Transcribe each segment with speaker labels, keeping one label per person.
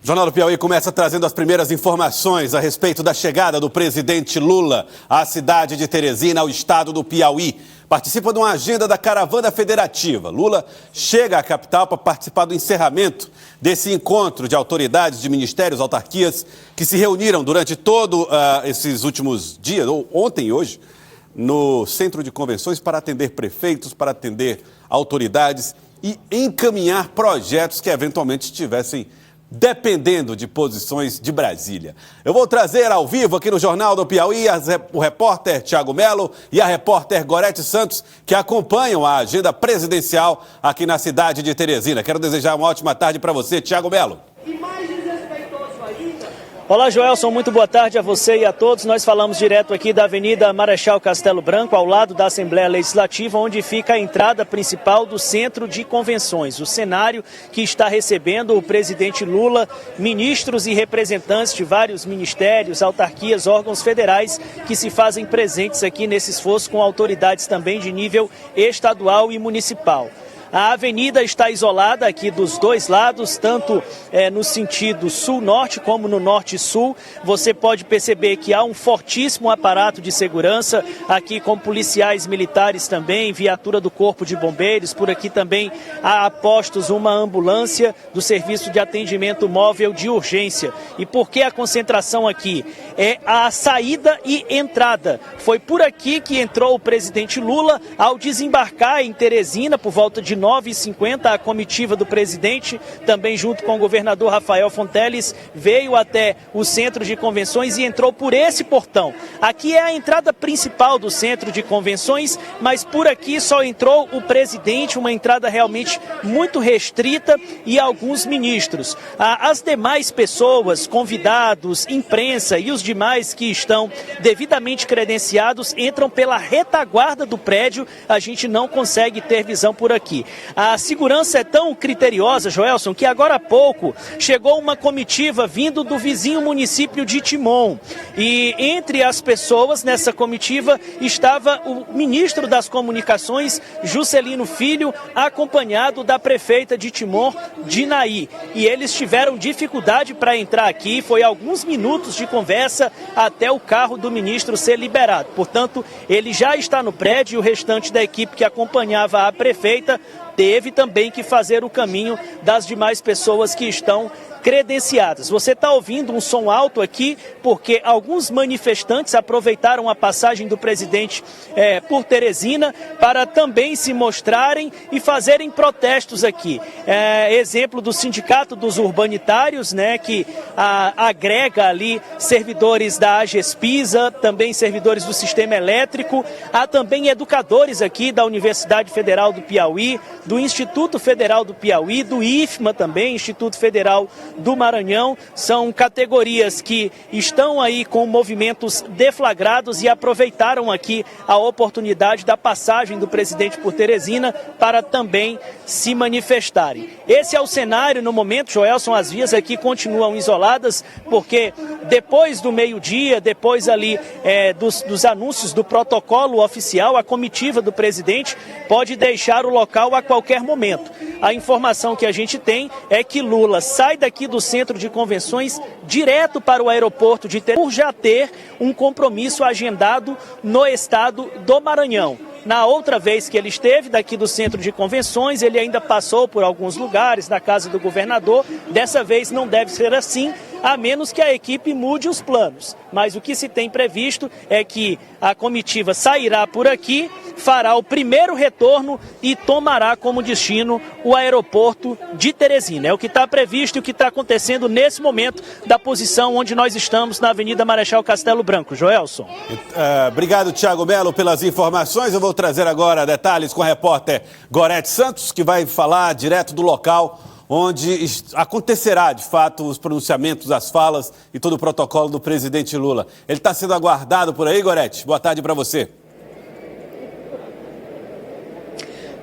Speaker 1: Jornal do Piauí começa trazendo as primeiras informações a respeito da chegada do presidente Lula à cidade de Teresina, ao estado do Piauí. Participa de uma agenda da caravana federativa. Lula chega à capital para participar do encerramento desse encontro de autoridades, de ministérios, autarquias, que se reuniram durante todos esses últimos dias, ou ontem e hoje, no centro de convenções para atender prefeitos, para atender autoridades e encaminhar projetos que eventualmente estivessem dependendo de posições de Brasília. Eu vou trazer ao vivo aqui no Jornal do Piauí o repórter Thiago Melo e a repórter Gorete Santos, que acompanham a agenda presidencial aqui na cidade de Teresina. Quero desejar uma ótima tarde para você, Thiago Melo.
Speaker 2: Olá, Joelson, muito boa tarde a você e a todos. Nós falamos direto aqui da Avenida Marechal Castelo Branco, ao lado da Assembleia Legislativa, onde fica a entrada principal do Centro de Convenções. O cenário que está recebendo o presidente Lula, ministros e representantes de vários ministérios, autarquias, órgãos federais que se fazem presentes aqui nesse esforço, com autoridades também de nível estadual e municipal. A avenida está isolada aqui dos dois lados, tanto no sentido sul-norte como no norte-sul. Você pode perceber que há um fortíssimo aparato de segurança aqui, com policiais militares também, viatura do Corpo de Bombeiros. Por aqui também há postos uma ambulância do Serviço de Atendimento Móvel de Urgência. E por que a concentração aqui? É a saída e entrada. Foi por aqui que entrou o presidente Lula ao desembarcar em Teresina por volta de 9h50, a comitiva do presidente, também junto com o governador Rafael Fonteles, veio até o centro de convenções e entrou por esse portão. Aqui é a entrada principal do centro de convenções, mas por aqui só entrou o presidente, uma entrada realmente muito restrita, e alguns ministros. As demais pessoas, convidados, imprensa e os demais que estão devidamente credenciados entram pela retaguarda do prédio. A gente não consegue ter visão por aqui. A segurança é tão criteriosa, Joelson, que agora há pouco chegou uma comitiva vindo do vizinho município de Timon. E entre as pessoas nessa comitiva estava o ministro das Comunicações, Juscelino Filho, acompanhado da prefeita de Timon, Dinaí. E eles tiveram dificuldade para entrar aqui. Foi alguns minutos de conversa até o carro do ministro ser liberado. Portanto, ele já está no prédio e o restante da equipe que acompanhava a prefeita teve também que fazer o caminho das demais pessoas que estão credenciadas. Você está ouvindo um som alto aqui porque alguns manifestantes aproveitaram a passagem do presidente por Teresina para também se mostrarem e fazerem protestos aqui. Exemplo do Sindicato dos Urbanitários, né, que agrega ali servidores da AGESPISA, também servidores do Sistema Elétrico. Há também educadores aqui da Universidade Federal do Piauí, do Instituto Federal do Piauí, do IFMA também, Instituto Federal do Maranhão. São categorias que estão aí com movimentos deflagrados e aproveitaram aqui a oportunidade da passagem do presidente por Teresina para também se manifestarem. Esse é o cenário no momento, Joelson. As vias aqui continuam isoladas porque depois do meio-dia, depois ali dos anúncios do protocolo oficial, a comitiva do presidente pode deixar o local a qualquer momento. A informação que a gente tem é que Lula sai daqui do centro de convenções direto para o aeroporto de Teresina, por já ter um compromisso agendado no estado do Maranhão. Na outra vez que ele esteve daqui do centro de convenções, ele ainda passou por alguns lugares, na casa do governador. Dessa vez não deve ser assim, a menos que a equipe mude os planos. Mas o que se tem previsto é que a comitiva sairá por aqui, fará o primeiro retorno e tomará como destino o aeroporto de Teresina. É o que está previsto e o que está acontecendo nesse momento da posição onde nós estamos, na Avenida Marechal Castelo Branco. Joelson.
Speaker 1: Obrigado, Thiago Melo, pelas informações. Eu vou trazer agora detalhes com a repórter Gorete Santos, que vai falar direto do local onde acontecerá, de fato, os pronunciamentos, as falas e todo o protocolo do presidente Lula. Ele está sendo aguardado por aí, Gorete? Boa tarde para você.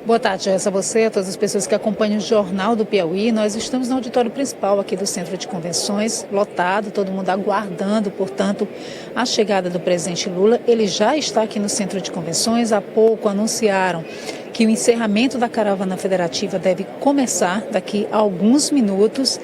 Speaker 3: Boa tarde, a você, a todas as pessoas que acompanham o Jornal do Piauí. Nós estamos no auditório principal aqui do Centro de Convenções, lotado, todo mundo aguardando, portanto, a chegada do presidente Lula. Ele já está aqui no Centro de Convenções. Há pouco anunciaram que o encerramento da caravana federativa deve começar daqui a alguns minutos.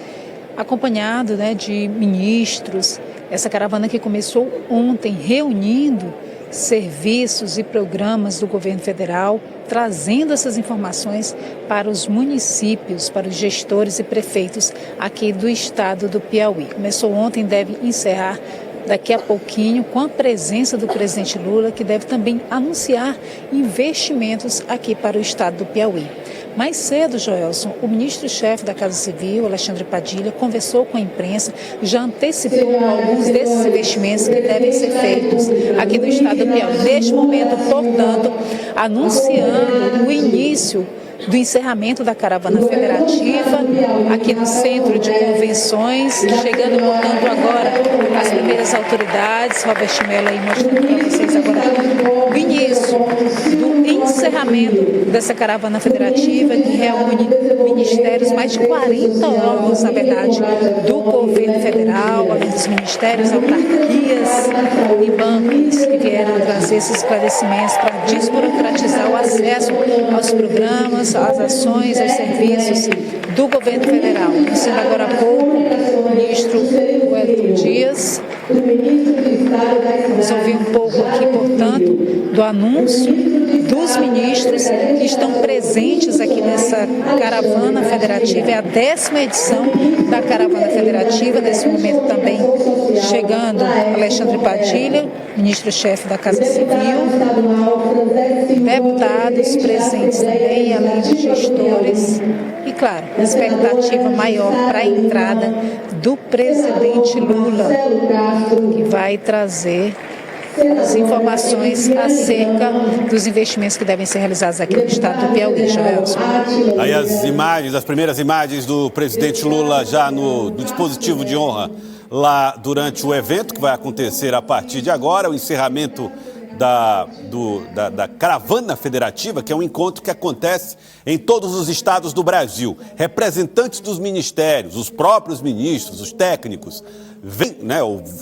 Speaker 3: acompanhado, de ministros. Essa caravana que começou ontem reunindo serviços e programas do governo federal, trazendo essas informações para os municípios, para os gestores e prefeitos aqui do estado do Piauí. Começou ontem, deve encerrar daqui a pouquinho, com a presença do presidente Lula, que deve também anunciar investimentos aqui para o estado do Piauí. Mais cedo, Joelson, o ministro-chefe da Casa Civil, Alexandre Padilha, conversou com a imprensa, já antecipou alguns desses investimentos que devem ser feitos aqui no estado do Piauí. Neste momento, portanto, anunciando o início do encerramento da caravana federativa aqui no Centro de Convenções, chegando, portanto, agora as primeiras autoridades. Robert Mello aí mostrando para vocês agora o início do encerramento dessa caravana federativa que reúne ministérios, mais de 40 órgãos, na verdade, do governo federal, além dos ministérios, autarquias e bancos que vieram trazer esses esclarecimentos para desburocratizar o acesso aos programas, às ações, aos serviços do governo federal. Sendo agora há pouco o ministro Wellington Dias. Vamos ouvir um pouco aqui, portanto, do anúncio dos ministros que estão presentes aqui nessa caravana federativa. É a 10ª edição da caravana federativa. Nesse momento também chegando Alexandre Padilha, ministro-chefe da Casa Civil, deputados presentes também, além de gestores. E, claro, expectativa maior para a entrada do presidente Lula, que vai trazer as informações acerca dos investimentos que devem ser realizados aqui no estado do Piauí, Joelson.
Speaker 1: Aí as primeiras imagens do presidente Lula já no dispositivo de honra lá durante o evento que vai acontecer a partir de agora, o encerramento da Caravana Federativa, que é um encontro que acontece em todos os estados do Brasil. Representantes dos ministérios, os próprios ministros, os técnicos,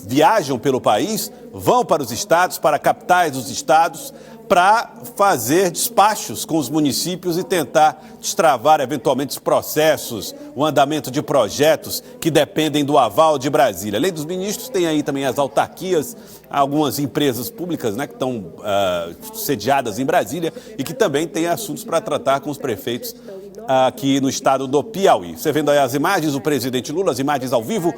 Speaker 1: viajam pelo país, vão para os estados, para capitais dos estados, para fazer despachos com os municípios e tentar destravar eventualmente os processos, o andamento de projetos que dependem do aval de Brasília. Além dos ministros, tem aí também as autarquias, algumas empresas públicas que estão sediadas em Brasília e que também têm assuntos para tratar com os prefeitos aqui no estado do Piauí. Você vendo aí as imagens, o presidente Lula, as imagens ao vivo,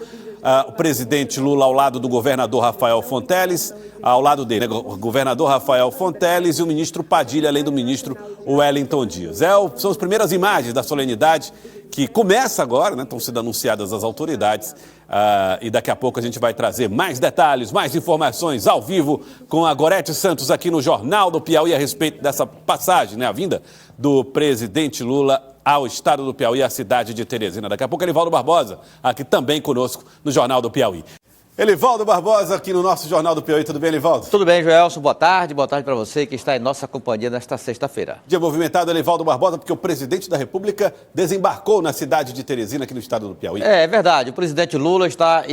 Speaker 1: o presidente Lula ao lado do governador Rafael Fonteles, ao lado dele, o governador Rafael Fonteles e o ministro Padilha, além do ministro Wellington Dias. São as primeiras imagens da solenidade que começa agora, estão sendo anunciadas as autoridades e daqui a pouco a gente vai trazer mais detalhes, mais informações ao vivo com a Gorete Santos aqui no Jornal do Piauí a respeito dessa passagem, a vinda do presidente Lula ao estado do Piauí, à cidade de Teresina. Daqui a pouco, Elivaldo Barbosa, aqui também conosco no Jornal do Piauí. Elivaldo Barbosa, aqui no nosso Jornal do Piauí. Tudo bem, Elivaldo?
Speaker 4: Tudo bem, Joelson. Boa tarde para você que está em nossa companhia nesta sexta-feira.
Speaker 1: Dia movimentado, Elivaldo Barbosa, porque o presidente da República desembarcou na cidade de Teresina, aqui no estado do Piauí.
Speaker 4: É verdade, o presidente Lula está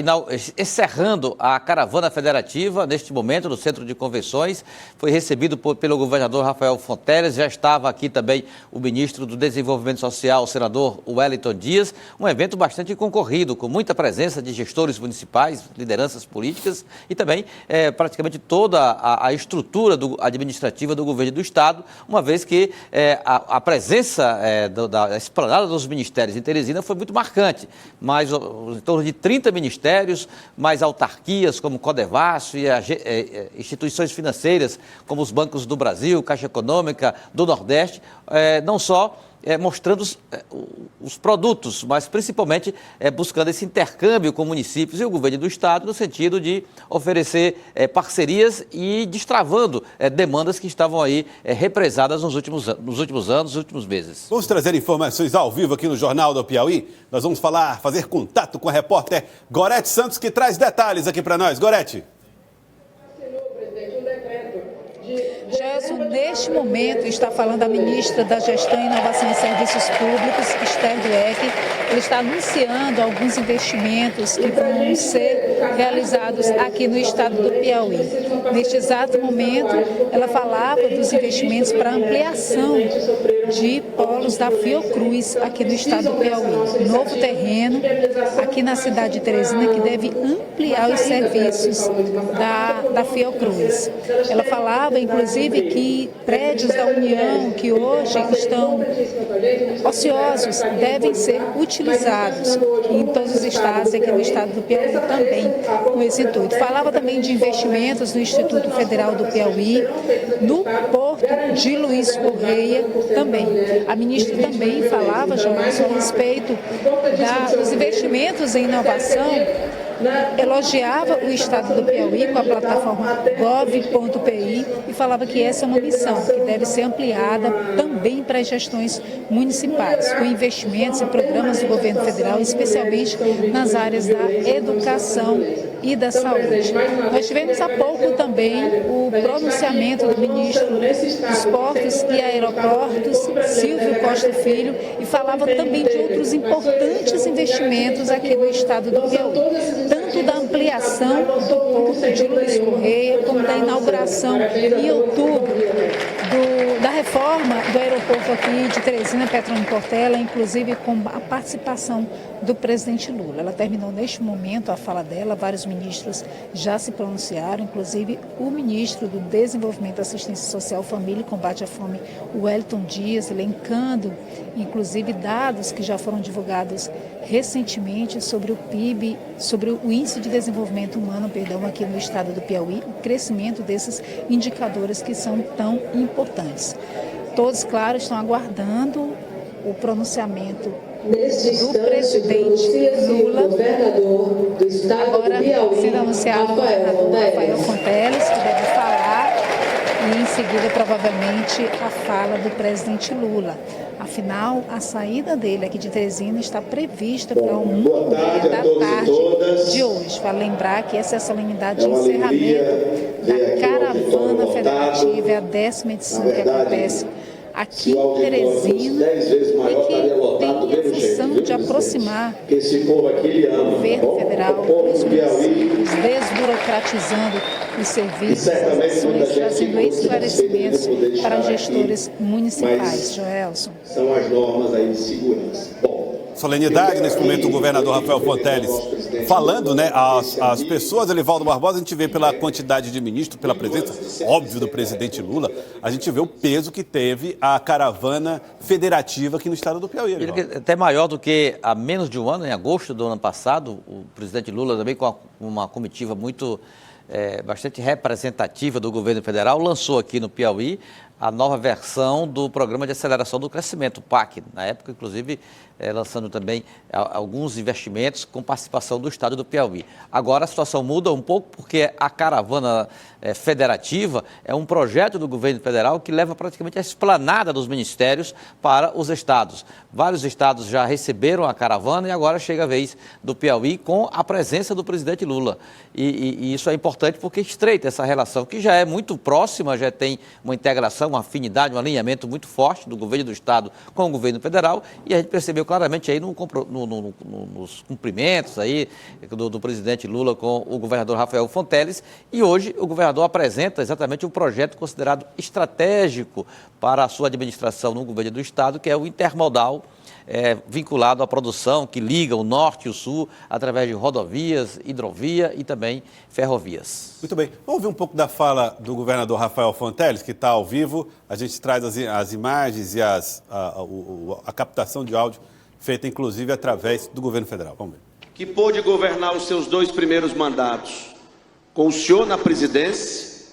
Speaker 4: encerrando a caravana federativa neste momento no Centro de Convenções. Foi recebido pelo governador Rafael Fonteles, já estava aqui também o ministro do Desenvolvimento Social, o senador Wellington Dias. Um evento bastante concorrido, com muita presença de gestores municipais, lideranças políticas e também praticamente toda a estrutura administrativa do governo do estado, uma vez que a presença da esplanada dos ministérios em Teresina foi muito marcante, mais em torno de 30 ministérios, mais autarquias como Codevasf e instituições financeiras como os bancos do Brasil, Caixa Econômica do Nordeste, não só mostrando os produtos, mas principalmente buscando esse intercâmbio com municípios e o governo do estado no sentido de oferecer parcerias e destravando demandas que estavam aí represadas nos últimos anos, nos últimos meses.
Speaker 1: Vamos trazer informações ao vivo aqui no Jornal do Piauí. Nós vamos fazer contato com a repórter Gorete Santos, que traz detalhes aqui para nós. Gorete.
Speaker 3: Gerson, neste momento, está falando a ministra da Gestão, Inovação e Serviços Públicos, Esther Dweck. Ele está anunciando alguns investimentos que vão ser realizados aqui no estado do Piauí. Neste exato momento, ela falava dos investimentos para ampliação de polos da Fiocruz aqui no estado do Piauí. Novo terreno aqui na cidade de Teresina que deve ampliar os serviços da Fiocruz. Ela falava, inclusive, que prédios da União que hoje estão ociosos devem ser utilizados em todos os estados, aqui no estado do Piauí também, com esse intuito. Falava também de investimentos no Instituto Federal do Piauí, no Porto de Luiz Correia também. A ministra também falava, Joelson, a respeito dos investimentos em inovação, elogiava o estado do Piauí com a plataforma gov.pi e falava que essa é uma missão que deve ser ampliada também para as gestões municipais, com investimentos em programas do governo federal, especialmente nas áreas da educação e da saúde. Nós tivemos há pouco também o pronunciamento do ministro dos Portos e Aeroportos, Silvio Costa Filho, e falava também de outros importantes investimentos aqui no estado do Piauí, tanto da ampliação do Porto de Luiz Correia, como da inauguração em outubro da reforma do aeroporto aqui de Teresina, Petrônio Portela, inclusive com a participação do presidente Lula. Ela terminou neste momento a fala dela, vários ministros já se pronunciaram, inclusive o ministro do Desenvolvimento, Assistência Social, Família e Combate à Fome, Wellington Dias, elencando inclusive dados que já foram divulgados recentemente sobre o PIB, sobre o Índice de Desenvolvimento Humano, aqui no estado do Piauí, o crescimento desses indicadores que são tão importantes. Todos, claro, estão aguardando o pronunciamento do presidente Lula, agora sendo anunciado o governador Rafael Fonteles, que deve falar, e em seguida provavelmente a fala do presidente Lula. Afinal, a saída dele aqui de Teresina está prevista para 1h da tarde de hoje. Para lembrar que essa é a solenidade de encerramento da Caravana Federativa, é a 10ª edição que acontece aqui em Teresina e que tem a função de aproximar o governo federal, os municípios, desburocratizando os serviços, as ações, trazendo esclarecimentos para gestores municipais. Joelson.
Speaker 5: São as normas aí de segurança.
Speaker 1: Solenidade, nesse momento, o governador Rafael Fonteles falando, né, as pessoas, Elivaldo Barbosa, a gente vê pela quantidade de ministros, pela presença, óbvio, do presidente Lula, a gente vê o peso que teve a caravana federativa aqui no estado do Piauí.
Speaker 4: Até maior do que há menos de um ano, em agosto do ano passado, o presidente Lula também com uma comitiva bastante representativa do governo federal, lançou aqui no Piauí a nova versão do Programa de Aceleração do Crescimento, o PAC, na época, inclusive, lançando também alguns investimentos com participação do estado do Piauí. Agora a situação muda um pouco porque a caravana federativa é um projeto do governo federal que leva praticamente a esplanada dos ministérios para os estados. Vários estados já receberam a caravana e agora chega a vez do Piauí com a presença do presidente Lula. E isso é importante porque estreita essa relação, que já é muito próxima, já tem uma integração, uma afinidade, um alinhamento muito forte do governo do estado com o governo federal, e a gente percebeu claramente aí nos cumprimentos aí do presidente Lula com o governador Rafael Fonteles, e hoje o governador apresenta exatamente um projeto considerado estratégico para a sua administração no governo do estado, que é o intermodal, vinculado à produção que liga o norte e o sul através de rodovias, hidrovia e também ferrovias.
Speaker 1: Muito bem. Vamos ouvir um pouco da fala do governador Rafael Fonteles, que está ao vivo. A gente traz as imagens e a captação de áudio feita, inclusive, através do governo federal. Vamos ver.
Speaker 6: Que pôde governar os seus 2 primeiros mandatos com o senhor na presidência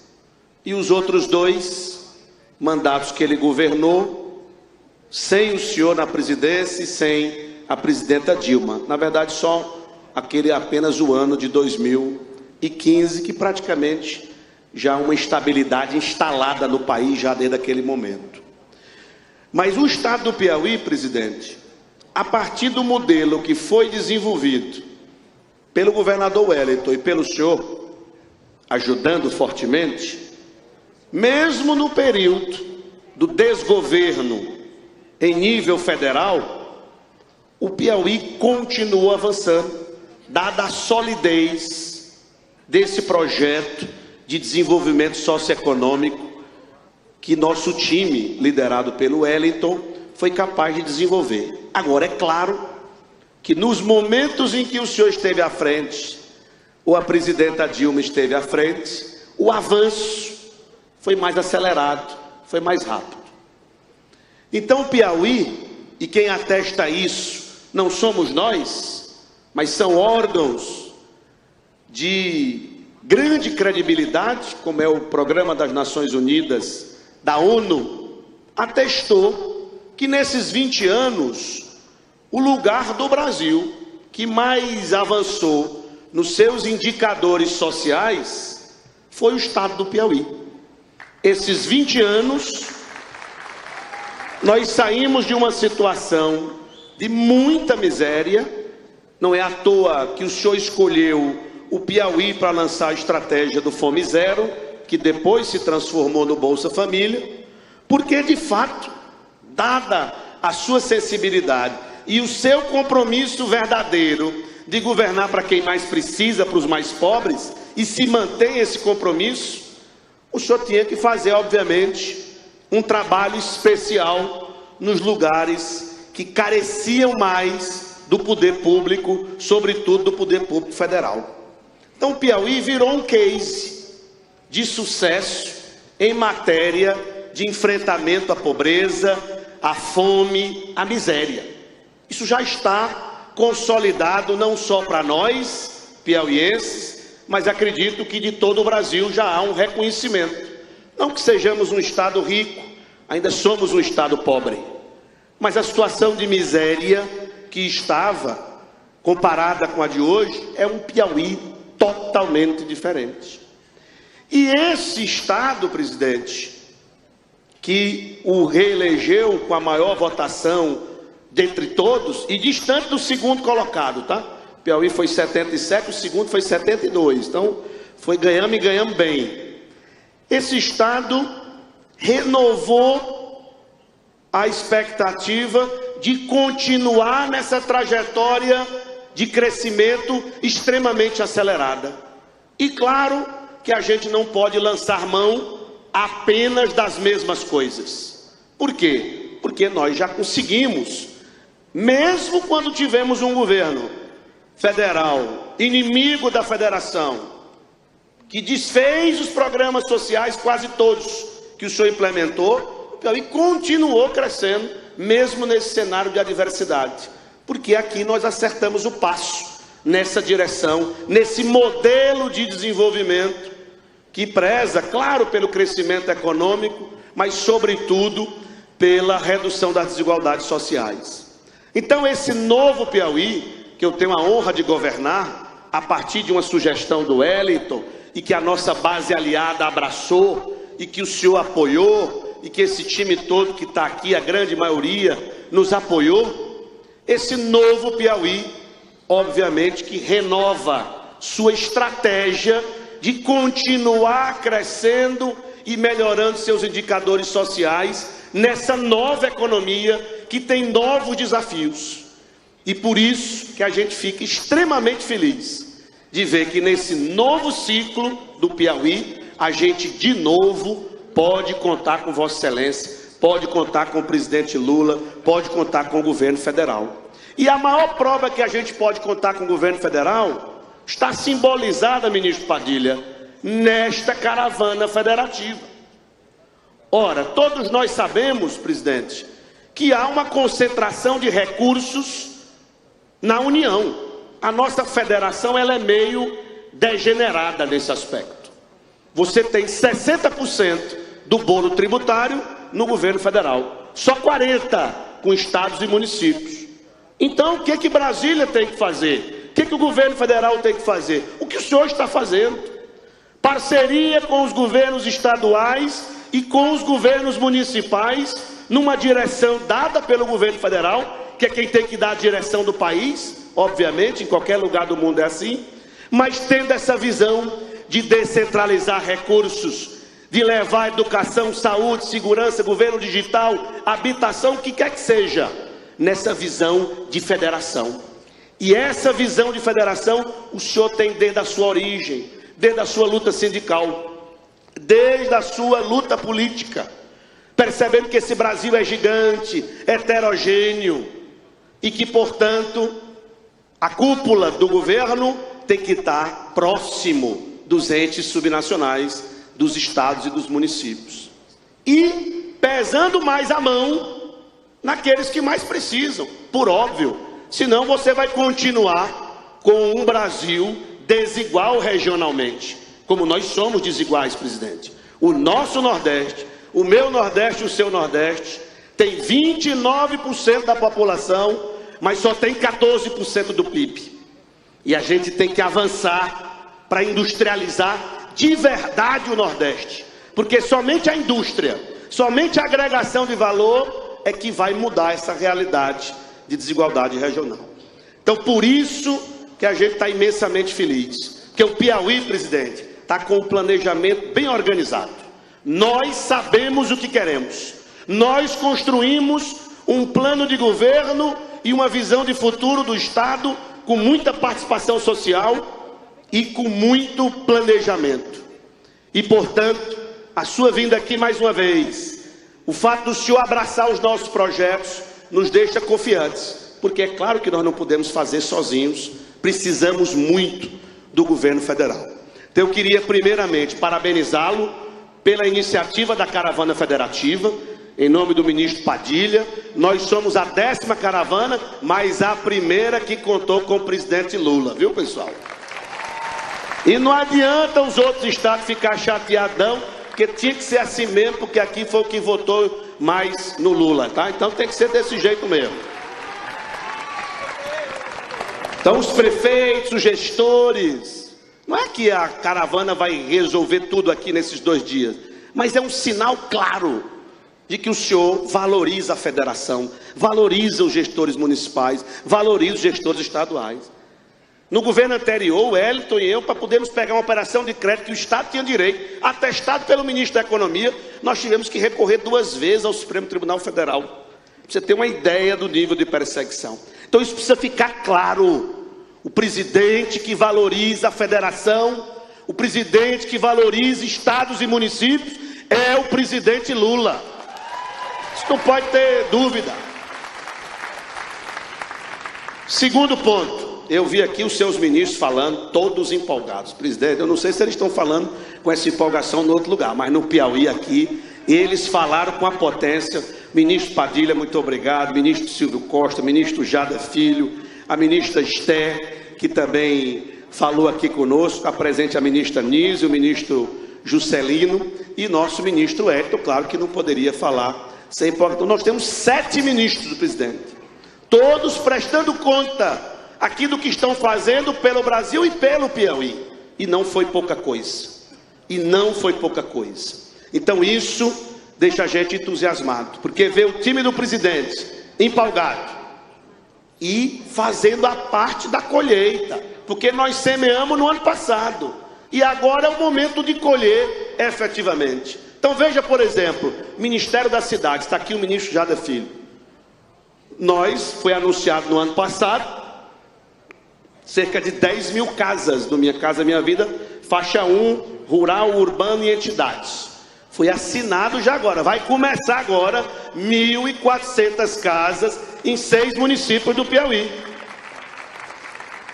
Speaker 6: e os outros 2 mandatos que ele governou sem o senhor na presidência e sem a presidenta Dilma. Na verdade, só apenas o ano de 2015, que praticamente já há uma estabilidade instalada no país já desde aquele momento. Mas o estado do Piauí, presidente, a partir do modelo que foi desenvolvido pelo governador Wellington e pelo senhor, ajudando fortemente, mesmo no período do desgoverno em nível federal, o Piauí continua avançando, dada a solidez desse projeto de desenvolvimento socioeconômico que nosso time, liderado pelo Wellington, foi capaz de desenvolver. Agora, é claro que nos momentos em que o senhor esteve à frente, ou a presidenta Dilma esteve à frente, o avanço foi mais acelerado, foi mais rápido. Então, o Piauí, e quem atesta isso, não somos nós, mas são órgãos de grande credibilidade, como é o Programa das Nações Unidas, da ONU, atestou que nesses 20 anos, o lugar do Brasil que mais avançou nos seus indicadores sociais foi o estado do Piauí. Esses 20 anos, nós saímos de uma situação de muita miséria. Não é à toa que o senhor escolheu o Piauí para lançar a estratégia do Fome Zero, que depois se transformou no Bolsa Família, porque de fato, dada a sua sensibilidade e o seu compromisso verdadeiro de governar para quem mais precisa, para os mais pobres, e se mantém esse compromisso, o senhor tinha que fazer, obviamente, um trabalho especial nos lugares que careciam mais do poder público, sobretudo do poder público federal. Então, o Piauí virou um case de sucesso em matéria de enfrentamento à pobreza, à fome, à miséria. Isso já está consolidado não só para nós, piauienses, mas acredito que de todo o Brasil já há um reconhecimento. Não que sejamos um estado rico, ainda somos um estado pobre, mas a situação de miséria que estava, comparada com a de hoje, é um Piauí totalmente diferente. E esse estado, presidente, que o reelegeu com a maior votação dentre todos, e distante do segundo colocado, tá? O Piauí foi 77, o segundo foi 72, então foi ganhamos e ganhamos bem. Esse estado renovou a expectativa de continuar nessa trajetória de crescimento extremamente acelerada. E claro que a gente não pode lançar mão apenas das mesmas coisas. Por quê? Porque nós já conseguimos, mesmo quando tivemos um governo federal inimigo da federação, que desfez os programas sociais, quase todos, que o senhor implementou, o Piauí continuou crescendo, mesmo nesse cenário de adversidade. Porque aqui nós acertamos o passo nessa direção, nesse modelo de desenvolvimento que preza, claro, pelo crescimento econômico, mas sobretudo pela redução das desigualdades sociais. Então esse novo Piauí, que eu tenho a honra de governar, a partir de uma sugestão do Wellington, e que a nossa base aliada abraçou, e que o senhor apoiou, e que esse time todo que está aqui, a grande maioria, nos apoiou. Esse novo Piauí, obviamente, que renova sua estratégia de continuar crescendo e melhorando seus indicadores sociais nessa nova economia que tem novos desafios. E por isso que a gente fica extremamente feliz de ver que nesse novo ciclo do Piauí, a gente de novo pode contar com Vossa Excelência, pode contar com o presidente Lula, pode contar com o governo federal. E a maior prova que a gente pode contar com o governo federal está simbolizada, ministro Padilha, nesta caravana federativa. Ora, todos nós sabemos, presidente, que há uma concentração de recursos na União. A nossa federação ela é meio degenerada nesse aspecto. Você tem 60% do bolo tributário no governo federal, só 40% com estados e municípios. Então, o que Brasília tem que fazer? O que o governo federal tem que fazer? O que o senhor está fazendo? Parceria com os governos estaduais e com os governos municipais, numa direção dada pelo governo federal, que é quem tem que dar a direção do país, obviamente, em qualquer lugar do mundo é assim, mas tendo essa visão de descentralizar recursos, de levar educação, saúde, segurança, governo digital, habitação, o que quer que seja, nessa visão de federação. E essa visão de federação o senhor tem desde a sua origem, desde a sua luta sindical, desde a sua luta política, percebendo que esse Brasil é gigante, heterogêneo, e que, portanto, a cúpula do governo tem que estar próximo dos entes subnacionais, dos estados e dos municípios. E pesando mais a mão naqueles que mais precisam, por óbvio. Senão você vai continuar com um Brasil desigual regionalmente, como nós somos desiguais, presidente. O nosso Nordeste, o meu Nordeste e o seu Nordeste, tem 29% da população, mas só tem 14% do PIB. E a gente tem que avançar para industrializar de verdade o Nordeste. Porque somente a indústria, somente a agregação de valor é que vai mudar essa realidade de desigualdade regional. Então, por isso que a gente está imensamente feliz. Porque o Piauí, presidente, está com o planejamento bem organizado. Nós sabemos o que queremos. Nós construímos um plano de governo e uma visão de futuro do Estado com muita participação social e com muito planejamento. E, portanto, a sua vinda aqui mais uma vez, o fato do senhor abraçar os nossos projetos nos deixa confiantes, porque é claro que nós não podemos fazer sozinhos, precisamos muito do governo federal. Então eu queria primeiramente parabenizá-lo pela iniciativa da Caravana Federativa, em nome do ministro Padilha. Nós somos a 10ª caravana, mas a primeira que contou com o presidente Lula, viu, pessoal? E não adianta os outros estados ficar chateadão, porque tinha que ser assim mesmo, porque aqui foi o que votou mais no Lula, tá? Então tem que ser desse jeito mesmo. Então os prefeitos, os gestores, não é que a caravana vai resolver tudo aqui nesses 2 dias, mas é um sinal claro de que o senhor valoriza a federação, valoriza os gestores municipais, valoriza os gestores estaduais. No governo anterior, o Wellington e eu, para podermos pegar uma operação de crédito que o Estado tinha direito, atestado pelo ministro da Economia, nós tivemos que recorrer 2 vezes ao Supremo Tribunal Federal. Para você ter uma ideia do nível de perseguição. Então isso precisa ficar claro. O presidente que valoriza a federação, o presidente que valoriza estados e municípios, é o presidente Lula. Isso não pode ter dúvida. Segundo ponto. Eu vi aqui os seus ministros falando, todos empolgados. Presidente, eu não sei se eles estão falando com essa empolgação em outro lugar, mas no Piauí aqui, eles falaram com a potência. Ministro Padilha, muito obrigado. Ministro Silvio Costa, ministro Jada Filho, a ministra Esther, que também falou aqui conosco, a presente a ministra Nízia, o ministro Juscelino e nosso ministro Hélio, claro que não poderia falar sem empolgação. Então, nós temos 7 ministros do presidente, todos prestando conta aqui do que estão fazendo pelo Brasil e pelo Piauí. E não foi pouca coisa. E não foi pouca coisa. Então isso deixa a gente entusiasmado, porque vê o time do presidente empolgado e fazendo a parte da colheita, porque nós semeamos no ano passado e agora é o momento de colher efetivamente. Então veja, por exemplo, Ministério da Cidade, está aqui o ministro Jada Filho. Foi anunciado no ano passado cerca de 10 mil casas do Minha Casa Minha Vida, faixa 1, rural, urbano e entidades. Foi assinado já agora, vai começar agora 1.400 casas em 6 municípios do Piauí.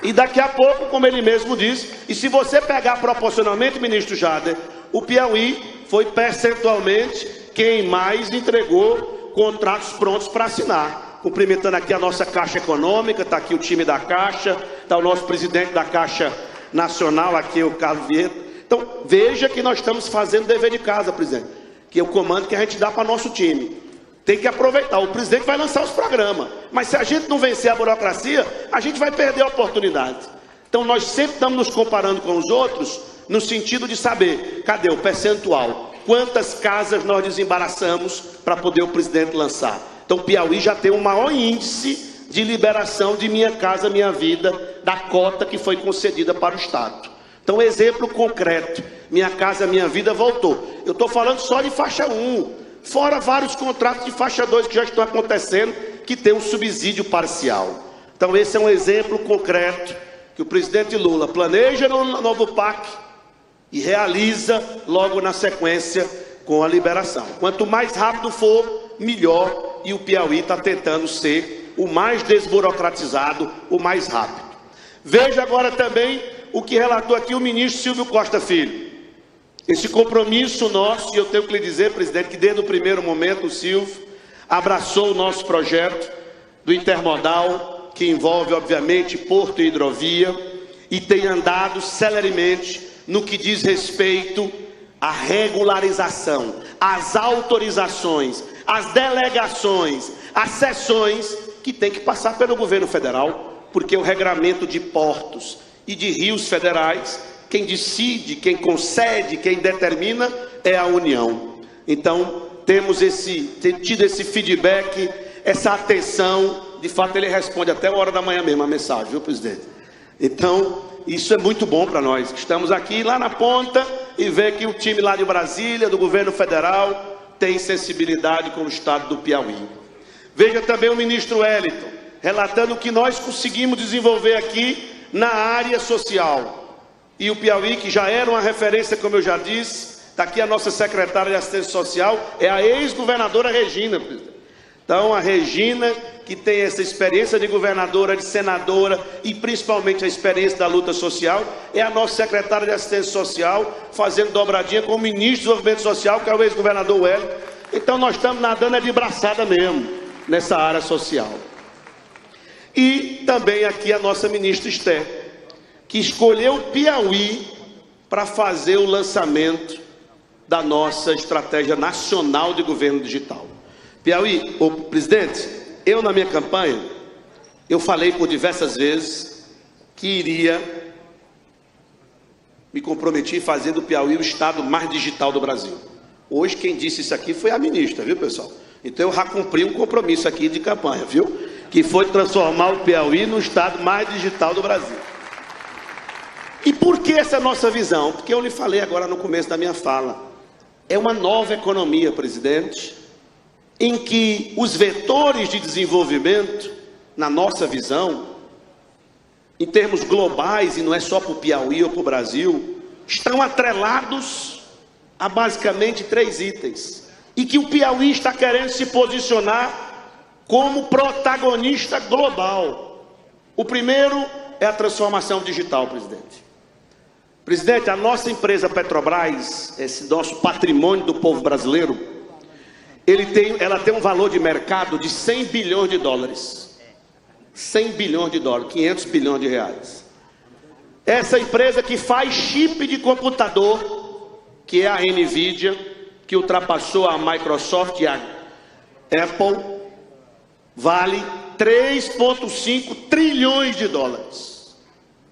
Speaker 6: E daqui a pouco, como ele mesmo disse, e se você pegar proporcionalmente, ministro Jader, o Piauí foi percentualmente quem mais entregou contratos prontos para assinar. Cumprimentando aqui a nossa Caixa Econômica, está aqui o time da Caixa, está o nosso presidente da Caixa Nacional, aqui o Carlos Vieira. Então, veja que nós estamos fazendo dever de casa, presidente, que é o comando que a gente dá para nosso time. Tem que aproveitar, o presidente vai lançar os programas, mas se a gente não vencer a burocracia, a gente vai perder a oportunidade. Então, nós sempre estamos nos comparando com os outros, no sentido de saber, cadê o percentual? Quantas casas nós desembaraçamos para poder o presidente lançar? Então, o Piauí já tem o maior índice de liberação de Minha Casa Minha Vida, da cota que foi concedida para o Estado. Então, exemplo concreto, Minha Casa Minha Vida voltou. Eu estou falando só de faixa 1, fora vários contratos de faixa 2 que já estão acontecendo, que tem um subsídio parcial. Então, esse é um exemplo concreto que o presidente Lula planeja no novo PAC e realiza logo na sequência com a liberação. Quanto mais rápido for, melhor, e o Piauí está tentando ser o mais desburocratizado, o mais rápido. Veja agora também o que relatou aqui o ministro Silvio Costa Filho. Esse compromisso nosso, e eu tenho que lhe dizer, presidente, que desde o primeiro momento o Silvio abraçou o nosso projeto do intermodal, que envolve, obviamente, porto e hidrovia, e tem andado celeremente no que diz respeito à regularização, às autorizações, às delegações, às sessões que tem que passar pelo governo federal, porque o regramento de portos e de rios federais, quem decide, quem concede, quem determina é a União. Então, temos tido esse feedback, essa atenção. De fato, ele responde até a hora da manhã mesmo a mensagem, viu, presidente? Então, isso é muito bom para nós. Estamos aqui lá na ponta e vê que o time lá de Brasília, do governo federal, tem sensibilidade com o estado do Piauí. Veja também o ministro Wellington, relatando o que nós conseguimos desenvolver aqui na área social. E o Piauí, que já era uma referência, como eu já disse, está aqui a nossa secretária de assistência social, é a ex-governadora Regina, presidente. Então, a Regina, que tem essa experiência de governadora, de senadora e principalmente a experiência da luta social, é a nossa secretária de assistência social, fazendo dobradinha com o ministro do Desenvolvimento Social, que é o ex-governador Wellington. Então, nós estamos nadando de braçada mesmo, nessa área social. E também aqui a nossa ministra Esther, que escolheu o Piauí para fazer o lançamento da nossa estratégia nacional de governo digital. Piauí, ô presidente, eu na minha campanha, eu falei por diversas vezes que iria me comprometer em fazer do Piauí o estado mais digital do Brasil. Hoje quem disse isso aqui foi a ministra, viu, pessoal? Então eu já cumpri um compromisso aqui de campanha, viu? Que foi transformar o Piauí no estado mais digital do Brasil. E por que essa nossa visão? Porque eu lhe falei agora no começo da minha fala. É uma nova economia, presidente, em que os vetores de desenvolvimento, na nossa visão, em termos globais, e não é só para o Piauí ou para o Brasil, estão atrelados a basicamente 3 itens. E que o Piauí está querendo se posicionar como protagonista global. O primeiro é a transformação digital, presidente. Presidente, a nossa empresa Petrobras, esse nosso patrimônio do povo brasileiro, ela tem um valor de mercado de 100 bilhões de dólares. 100 bilhões de dólares, 500 bilhões de reais. Essa empresa que faz chip de computador, que é a NVIDIA, que ultrapassou a Microsoft e a Apple, vale 3,5 trilhões de dólares.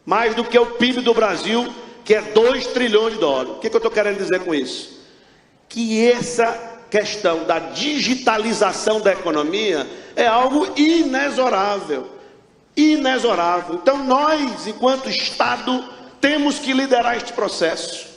Speaker 6: Mais do que o PIB do Brasil, que é 2 trilhões de dólares. O que eu estou querendo dizer com isso? Que essa questão da digitalização da economia é algo inexorável. Inexorável. Então nós, enquanto Estado, temos que liderar este processo.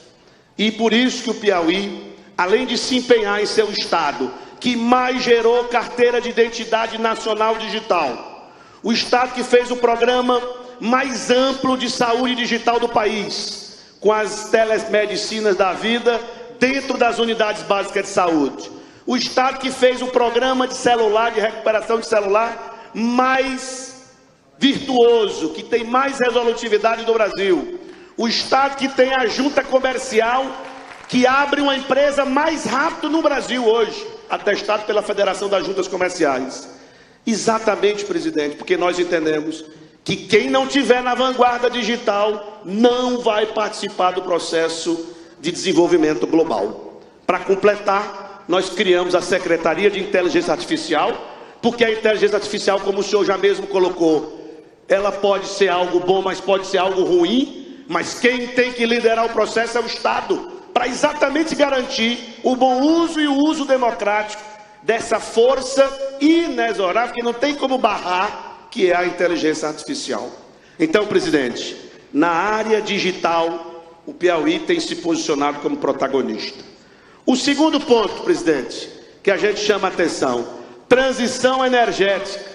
Speaker 6: E por isso que o Piauí, além de se empenhar em ser o Estado que mais gerou carteira de identidade nacional digital, o Estado que fez o programa mais amplo de saúde digital do país, com as telemedicinas da vida dentro das unidades básicas de saúde. O Estado que fez o programa de celular, de recuperação de celular, mais virtuoso, que tem mais resolutividade do Brasil. O Estado que tem a junta comercial, que abre uma empresa mais rápido no Brasil hoje, atestado pela Federação das Juntas Comerciais. Exatamente, presidente, porque nós entendemos que quem não tiver na vanguarda digital não vai participar do processo de desenvolvimento global. Para completar, nós criamos a Secretaria de Inteligência Artificial, porque a inteligência artificial, como o senhor já mesmo colocou, ela pode ser algo bom, mas pode ser algo ruim, mas quem tem que liderar o processo é o Estado, para exatamente garantir o bom uso e o uso democrático dessa força inexorável, que não tem como barrar, que é a inteligência artificial. Então, presidente, na área digital, o Piauí tem se posicionado como protagonista. O segundo ponto, presidente, que a gente chama a atenção, transição energética.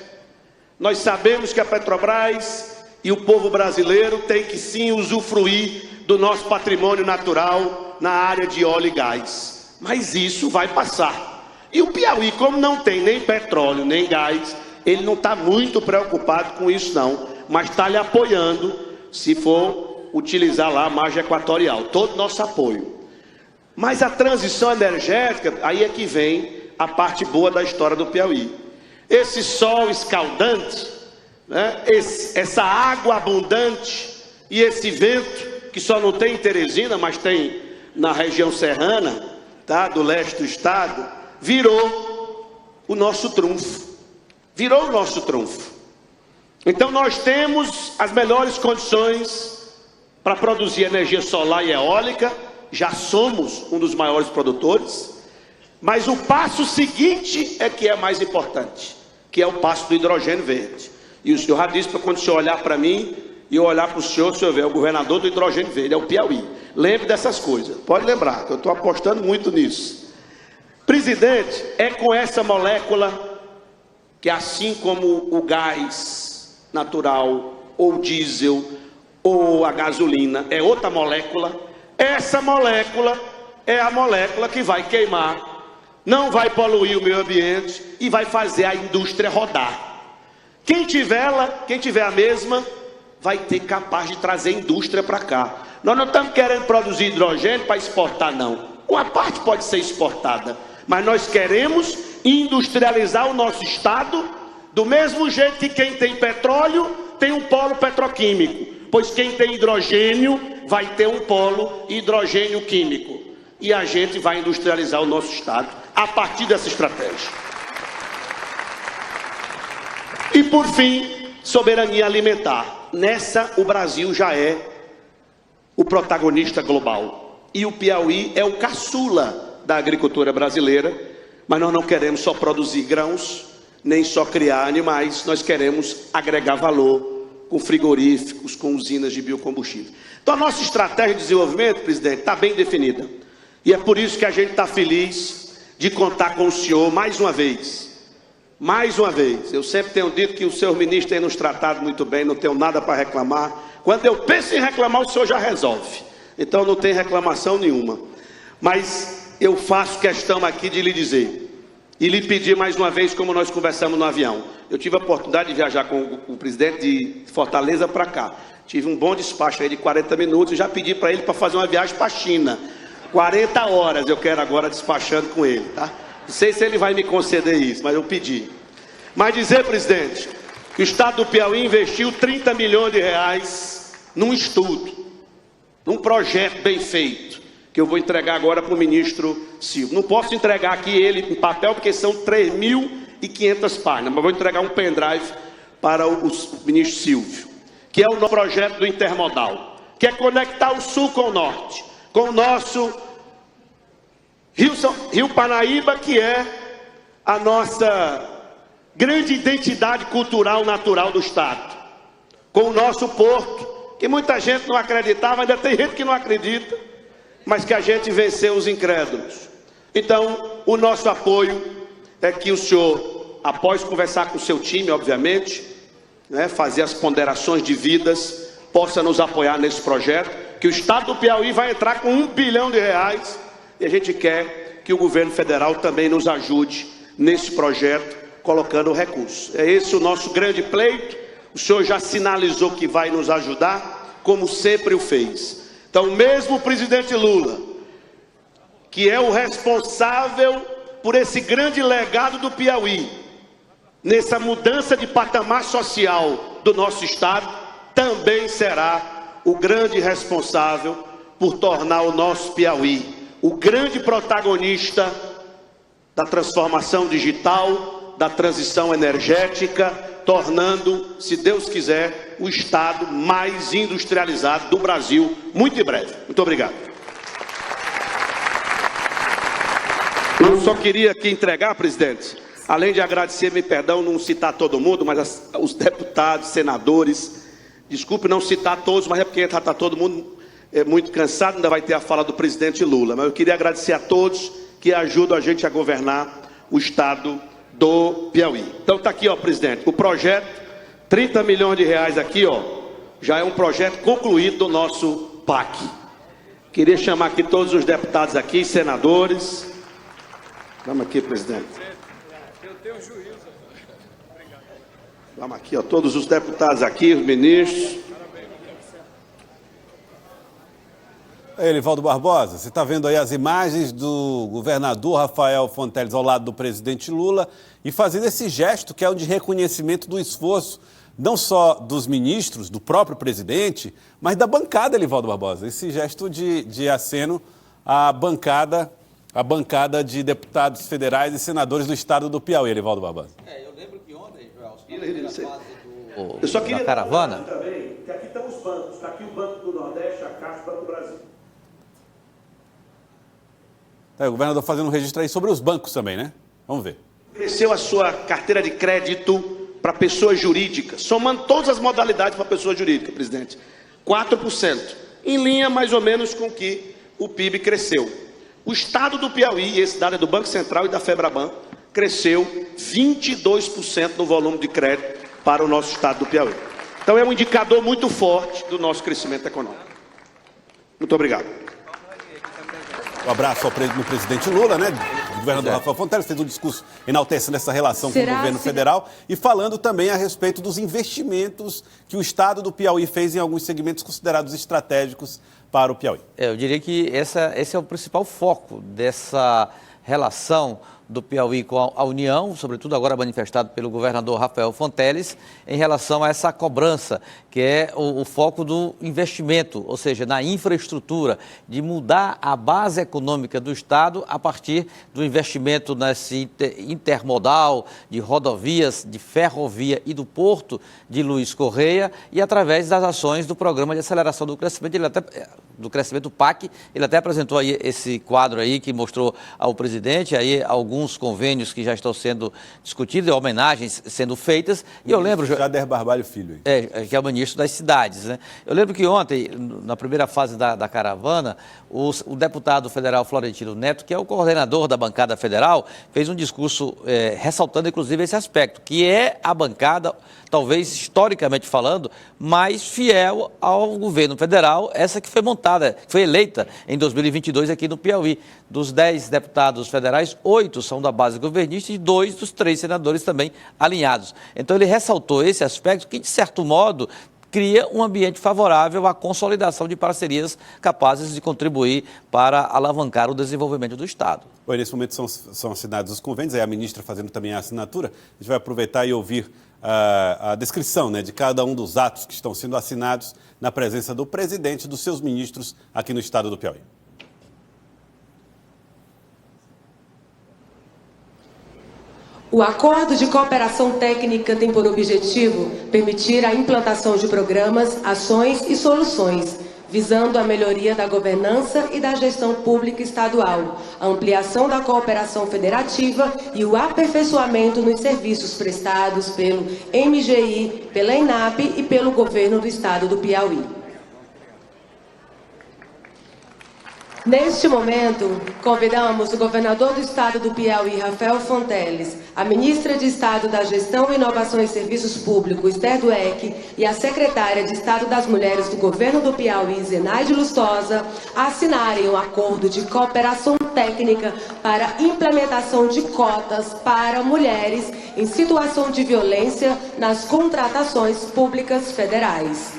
Speaker 6: Nós sabemos que a Petrobras e o povo brasileiro tem que sim usufruir do nosso patrimônio natural na área de óleo e gás. mas isso vai passar. E o Piauí, como não tem nem petróleo, nem gás, ele não está muito preocupado com isso não, mas está lhe apoiando se for utilizar lá a margem equatorial, todo nosso apoio. Mas a transição energética, aí é que vem a parte boa da história do Piauí. Esse sol escaldante, né? Essa água abundante e esse vento, que só não tem em Teresina, mas tem na região serrana, tá? Do leste do estado, virou o nosso trunfo. Virou o nosso trunfo. Então nós temos as melhores condições para produzir energia solar e eólica, já somos um dos maiores produtores, mas o passo seguinte é que é mais importante, que é o passo do hidrogênio verde. E o senhor já disse para quando o senhor olhar para mim e eu olhar para o senhor vê o governador do hidrogênio verde, é o Piauí. Lembre dessas coisas, pode lembrar, que eu estou apostando muito nisso. Presidente, é com essa molécula que, assim como o gás natural, ou o diesel, ou a gasolina, é outra molécula, essa molécula é a molécula que vai queimar, não vai poluir o meio ambiente e vai fazer a indústria rodar. Quem tiver a mesma, vai ter capaz de trazer indústria para cá. Nós não estamos querendo produzir hidrogênio para exportar, não. Uma parte pode ser exportada, mas nós queremos industrializar o nosso estado, do mesmo jeito que quem tem petróleo tem um polo petroquímico, pois quem tem hidrogênio vai ter um polo hidrogênio químico. E a gente vai industrializar o nosso estado a partir dessa estratégia. E por fim, soberania alimentar. Nessa o Brasil já é o protagonista global. E o Piauí é o caçula da agricultura brasileira, mas nós não queremos só produzir grãos, nem só criar animais, nós queremos agregar valor com frigoríficos, com usinas de biocombustível. Então a nossa estratégia de desenvolvimento, presidente, está bem definida. E é por isso que a gente está feliz de contar com o senhor mais uma vez. Mais uma vez. Eu sempre tenho dito que o senhor ministro tem nos tratado muito bem, não tenho nada para reclamar. Quando eu penso em reclamar, o senhor já resolve. Então não tem reclamação nenhuma. Mas eu faço questão aqui de lhe dizer e lhe pedir mais uma vez, como nós conversamos no avião. Eu tive a oportunidade de viajar com o presidente de Fortaleza para cá. Tive um bom despacho aí de 40 minutos e já pedi para ele para fazer uma viagem para a China. 40 horas eu quero agora despachando com ele, tá? Não sei se ele vai me conceder isso, mas eu pedi. Mas dizer, presidente, que o estado do Piauí investiu 30 milhões de reais num estudo, num projeto bem feito, que eu vou entregar agora para o ministro Silvio. Não posso entregar aqui ele em papel, porque são 3.500 páginas, mas vou entregar um pendrive para o ministro Silvio, que é o nosso projeto do intermodal, que é conectar o sul com o norte, com o nosso Rio Parnaíba, que é a nossa grande identidade cultural natural do estado, com o nosso porto, que muita gente não acreditava, ainda tem gente que não acredita, mas que a gente venceu os incrédulos. Então, o nosso apoio é que o senhor, após conversar com o seu time, obviamente, né, fazer as ponderações devidas, possa nos apoiar nesse projeto, que o estado do Piauí vai entrar com 1 bilhão de reais, e a gente quer que o governo federal também nos ajude nesse projeto, colocando recursos. É esse o nosso grande pleito. O senhor já sinalizou que vai nos ajudar, como sempre o fez. Então, mesmo o presidente Lula, que é o responsável por esse grande legado do Piauí, nessa mudança de patamar social do nosso estado, também será o grande responsável por tornar o nosso Piauí o grande protagonista da transformação digital, da transição energética, tornando, se Deus quiser, o estado mais industrializado do Brasil, muito em breve. Muito obrigado. Eu só queria aqui entregar, presidente, além de agradecer, me perdão não citar todo mundo, mas os deputados, senadores, desculpe não citar todos, mas é porque está todo mundo muito cansado, ainda vai ter a fala do presidente Lula, mas eu queria agradecer a todos que ajudam a gente a governar o estado do Piauí. Então está aqui, ó, presidente, o projeto, 30 milhões de reais aqui, ó, já é um projeto concluído do nosso PAC. Queria chamar aqui todos os deputados aqui, senadores, Vamos aqui, presidente. Eu tenho juízo. Vamos aqui, ó, todos os deputados aqui, os ministros.
Speaker 1: Elivaldo Barbosa, você está vendo aí as imagens do governador Rafael Fonteles ao lado do presidente Lula e fazendo esse gesto que é o de reconhecimento do esforço, não só dos ministros, do próprio presidente, mas da bancada, Elivaldo Barbosa. Esse gesto de aceno à bancada de deputados federais e senadores do estado do Piauí, Elivaldo Barbosa.
Speaker 4: Eu lembro que ontem, Joel,
Speaker 6: eu só queria
Speaker 4: da caravana
Speaker 6: também, que aqui estão os bancos, está aqui o Banco do Nordeste, a Caixa, o Banco do Brasil.
Speaker 1: O governador fazendo um registro aí sobre os bancos também, né? Vamos ver.
Speaker 6: Cresceu a sua carteira de crédito para pessoas jurídicas, somando todas as modalidades para pessoa jurídica, presidente. 4%, em linha mais ou menos com que o PIB cresceu. O estado do Piauí, esse dado é do Banco Central e da Febraban, cresceu 22% no volume de crédito para o nosso estado do Piauí. Então é um indicador muito forte do nosso crescimento econômico. Muito obrigado.
Speaker 1: Um abraço ao presidente Lula, né? O governador Rafael Fonteles fez um discurso enaltecendo essa relação com o governo federal e falando também a respeito dos investimentos que o estado do Piauí fez em alguns segmentos considerados estratégicos para o Piauí.
Speaker 4: Eu diria que esse é o principal foco dessa relação do Piauí com a União, sobretudo agora manifestado pelo governador Rafael Fonteles, em relação a essa cobrança, que é o foco do investimento, ou seja, na infraestrutura, de mudar a base econômica do Estado a partir do investimento nesse intermodal, de rodovias, de ferrovia e do porto de Luiz Correia, e através das ações do Programa de Aceleração do Crescimento, do Crescimento PAC. Ele até apresentou aí esse quadro aí que mostrou ao presidente aí alguns convênios que já estão sendo discutidos, homenagens sendo feitas. E eu lembro...
Speaker 1: Jader Barbalho Filho.
Speaker 4: Que é o ministro das cidades, né? Eu lembro que ontem, na primeira fase da caravana, o deputado federal Florentino Neto, que é o coordenador da bancada federal, fez um discurso ressaltando, inclusive, esse aspecto, que é a bancada, talvez historicamente falando, mais fiel ao governo federal, essa que foi montada, que foi eleita em 2022 aqui no Piauí. Dos 10 deputados federais, 8 são da base governista e 2 dos 3 senadores também alinhados. Então ele ressaltou esse aspecto que, de certo modo, cria um ambiente favorável à consolidação de parcerias capazes de contribuir para alavancar o desenvolvimento do Estado.
Speaker 1: Bom, nesse momento são assinados os convênios, aí a ministra fazendo também a assinatura. A gente vai aproveitar e ouvir a descrição, né, de cada um dos atos que estão sendo assinados na presença do presidente e dos seus ministros aqui no estado do Piauí.
Speaker 7: O Acordo de Cooperação Técnica tem por objetivo permitir a implantação de programas, ações e soluções, visando a melhoria da governança e da gestão pública estadual, a ampliação da cooperação federativa e o aperfeiçoamento nos serviços prestados pelo MGI, pela ENAP e pelo governo do estado do Piauí. Neste momento, convidamos o governador do estado do Piauí, Rafael Fonteles, a ministra de Estado da Gestão, Inovação e Serviços Públicos, Esther Dweck, e a secretária de Estado das Mulheres do governo do Piauí, Zenaide Lustosa, a assinarem um acordo de cooperação técnica para implementação de cotas para mulheres em situação de violência nas contratações públicas federais.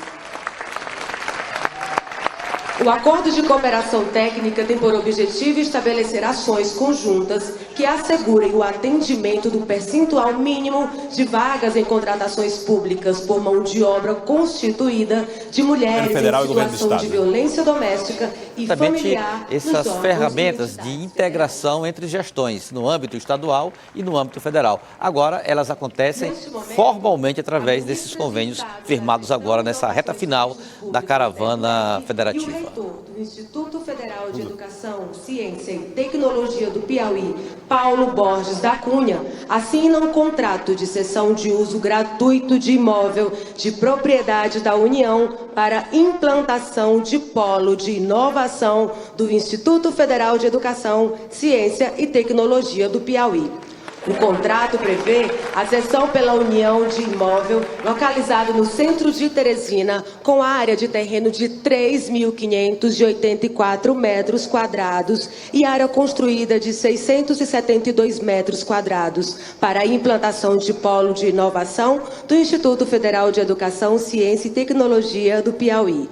Speaker 7: O Acordo de Cooperação Técnica tem por objetivo estabelecer ações conjuntas que assegurem o atendimento do percentual mínimo de vagas em contratações públicas por mão de obra constituída de mulheres em situação de violência doméstica e familiar.
Speaker 4: Essas ferramentas de integração entre gestões no âmbito estadual e no âmbito federal. Agora, elas acontecem formalmente através desses convênios firmados agora nessa reta final da caravana federativa.
Speaker 7: Do Instituto Federal de Educação, Ciência e Tecnologia do Piauí, Paulo Borges da Cunha, assina um contrato de cessão de uso gratuito de imóvel de propriedade da União para implantação de polo de inovação do Instituto Federal de Educação, Ciência e Tecnologia do Piauí. O contrato prevê a cessão pela União de imóvel localizado no centro de Teresina, com área de terreno de 3.584 metros quadrados e área construída de 672 metros quadrados, para a implantação de polo de inovação do Instituto Federal de Educação, Ciência e Tecnologia do Piauí,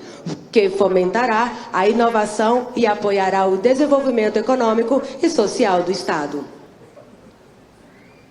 Speaker 7: que fomentará a inovação e apoiará o desenvolvimento econômico e social do Estado.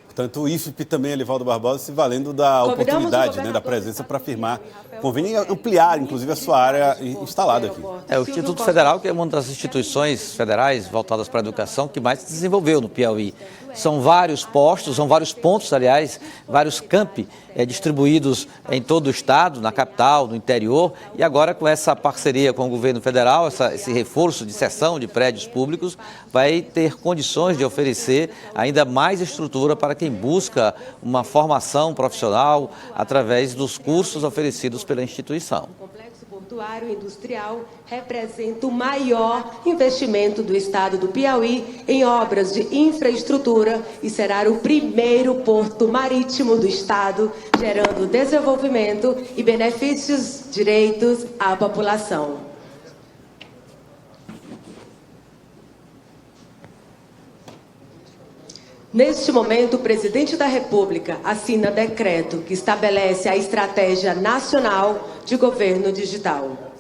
Speaker 1: Portanto, o IFP também, Elivaldo Barbosa, se valendo da oportunidade, da presença para firmar, convém ampliar, inclusive, a sua área instalada aqui.
Speaker 4: O Instituto Federal, que é uma das instituições federais voltadas para a educação que mais se desenvolveu no Piauí. São vários postos, são vários pontos, aliás, vários campi distribuídos em todo o estado, na capital, no interior, e agora com essa parceria com o governo federal, esse reforço de cessão de prédios públicos, vai ter condições de oferecer ainda mais estrutura para quem busca uma formação profissional através dos cursos oferecidos pela instituição.
Speaker 7: O complexo portuário industrial representa o maior investimento do estado do Piauí em obras de infraestrutura e será o primeiro porto marítimo do estado, gerando desenvolvimento e benefícios direitos à população. Neste momento, o presidente da República assina decreto que estabelece a Estratégia Nacional de Governo Digital.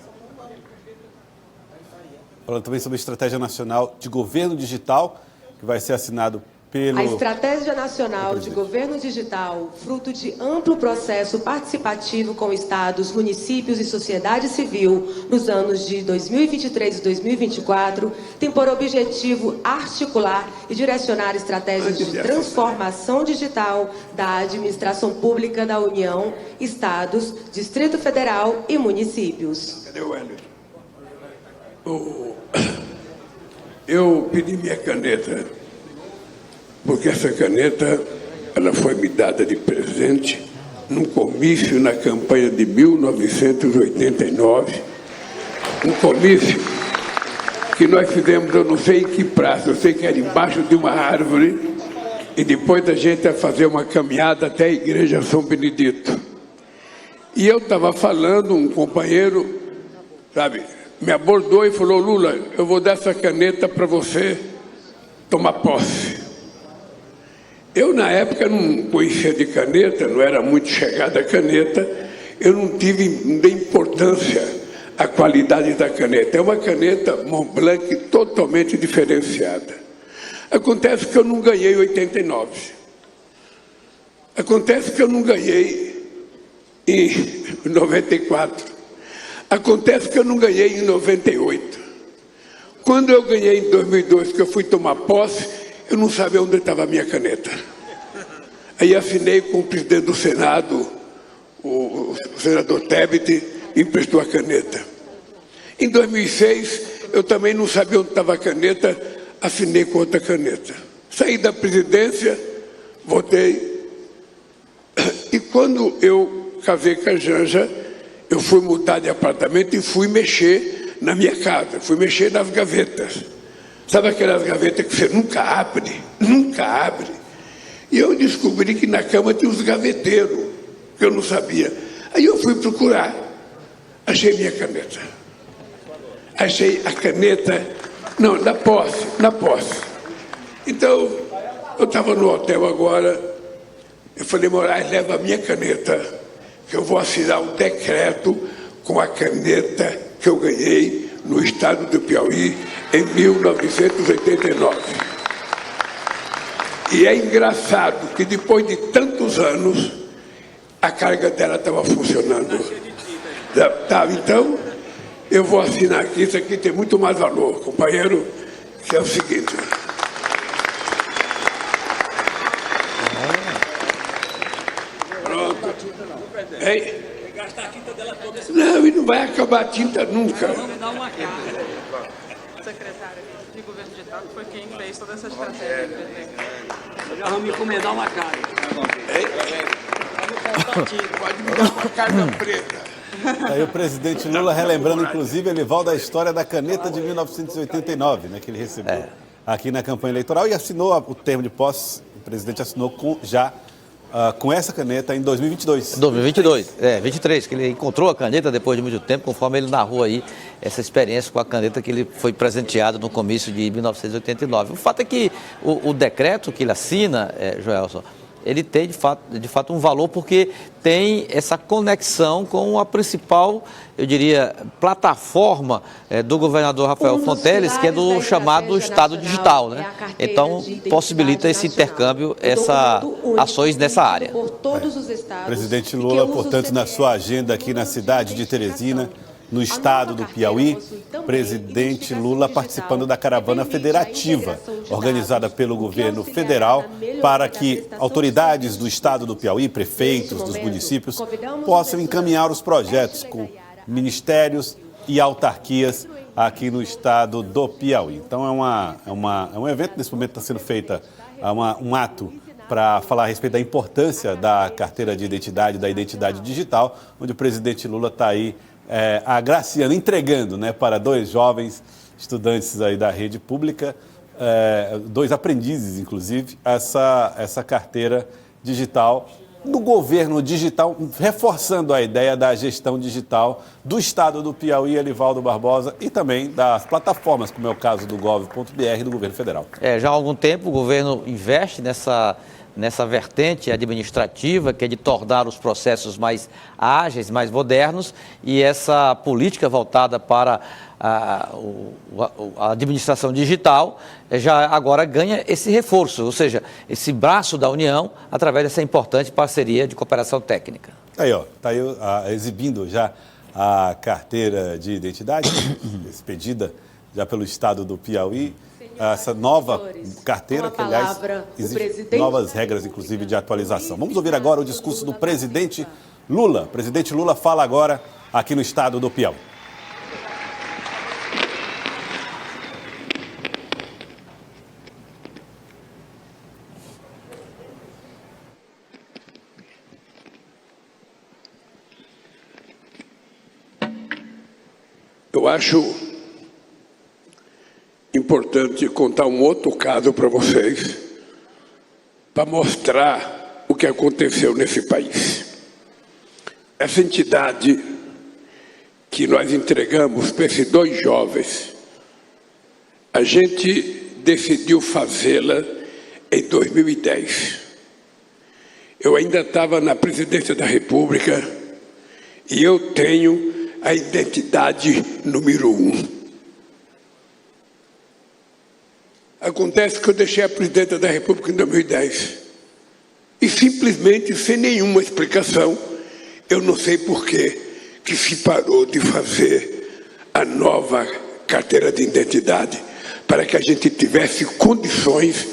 Speaker 1: Falando também sobre a Estratégia Nacional de Governo Digital, que vai ser assinado pelo...
Speaker 7: A Estratégia Nacional de Governo Digital, fruto de amplo processo participativo com estados, municípios e sociedade civil nos anos de 2023 e 2024, tem por objetivo articular e direcionar estratégias de transformação digital da administração pública da União, estados, Distrito Federal e municípios.
Speaker 8: Cadê o Hélio? Eu pedi minha caneta, porque essa caneta ela foi me dada de presente num comício na campanha de 1989, um comício que nós fizemos, eu não sei em que praça, eu sei que era embaixo de uma árvore, e depois a gente ia fazer uma caminhada até a igreja São Benedito. E eu estava falando, um companheiro, sabe, me abordou e falou: Lula, eu vou dar essa caneta para você tomar posse. Eu, na época, não conhecia de caneta, não era muito chegada a caneta, eu não dei importância à qualidade da caneta. É uma caneta Montblanc totalmente diferenciada. Acontece que eu não ganhei em 89. Acontece que eu não ganhei em 94. Acontece que eu não ganhei em 98. Quando eu ganhei em 2002, que eu fui tomar posse, eu não sabia onde estava a minha caneta. Aí assinei com o presidente do Senado, o senador Tebet, e emprestou a caneta. Em 2006, eu também não sabia onde estava a caneta, assinei com outra caneta. Saí da presidência, votei. E quando eu casei com a Janja, eu fui mudar de apartamento e fui mexer na minha casa, fui mexer nas gavetas. Sabe aquelas gavetas que você nunca abre? Nunca abre. E eu descobri que na cama tinha uns gaveteiros, que eu não sabia. Aí eu fui procurar. Achei minha caneta. Achei a caneta... Não, na posse. Então, eu estava no hotel agora. Eu falei: Moraes, leva a minha caneta, que eu vou assinar um decreto com a caneta que eu ganhei no estado do Piauí em 1989. E é engraçado que depois de tantos anos a carga dela estava funcionando. Então, eu vou assinar aqui. Isso aqui tem muito mais valor, companheiro, que é o seguinte. Pronto. Hein? Não, e não vai acabar a tinta nunca.
Speaker 9: Vamos dar uma cara. O secretário de governo digital foi quem fez toda essa estratégia. Já vamos encomendar uma cara.
Speaker 8: Pode me dar uma carta preta.
Speaker 1: Aí o presidente Lula relembrando, inclusive, Elivaldo, a história da caneta de 1989, né, que ele recebeu aqui na campanha eleitoral e assinou o termo de posse presidente assinou com essa caneta em 2022.
Speaker 4: 2022, 23, que ele encontrou a caneta depois de muito tempo, conforme ele narrou aí essa experiência com a caneta que ele foi presenteado no comício de 1989. O fato é que o decreto que ele assina, Joelson, ele tem de fato um valor porque tem essa conexão com a principal, eu diria, plataforma do governador Rafael Fonteles, que é do chamado Estado Digital, né? Então, possibilita esse intercâmbio, essas ações nessa área.
Speaker 1: Presidente Lula, portanto, na sua agenda aqui na cidade de Teresina, no estado do Piauí, presidente Lula participando da caravana federativa, organizada pelo governo federal, para que autoridades do estado do Piauí, prefeitos dos municípios, possam encaminhar os projetos com ministérios e autarquias aqui no estado do Piauí. Então é um evento, nesse momento está sendo feito um ato para falar a respeito da importância da carteira de identidade, da identidade digital, onde o presidente Lula está aí agraciando, entregando, né, para 2 jovens estudantes aí da rede pública, 2 aprendizes, inclusive, essa carteira digital do governo digital, reforçando a ideia da gestão digital do estado do Piauí, Elivaldo Barbosa, e também das plataformas, como é o caso do Gov.br do governo federal.
Speaker 4: Já há algum tempo o governo investe nessa vertente administrativa, que é de tornar os processos mais ágeis, mais modernos, e essa política voltada para a administração digital já agora ganha esse reforço, ou seja, esse braço da União através dessa importante parceria de cooperação técnica.
Speaker 1: Aí, ó, está aí exibindo já a carteira de identidade, expedida já pelo estado do Piauí. Essa nova carteira, que aliás exige novas regras, inclusive, de atualização. Vamos ouvir agora o discurso do presidente Lula. O presidente Lula fala agora aqui no estado do Piauí.
Speaker 8: Eu acho importante contar um outro caso para vocês, para mostrar o que aconteceu nesse país. Essa entidade que nós entregamos para esses 2 jovens, a gente decidiu fazê-la em 2010. Eu ainda estava na presidência da República e eu tenho a identidade número 1. Acontece que eu deixei a presidência da República em 2010 e simplesmente, sem nenhuma explicação, eu não sei por que se parou de fazer a nova carteira de identidade para que a gente tivesse condições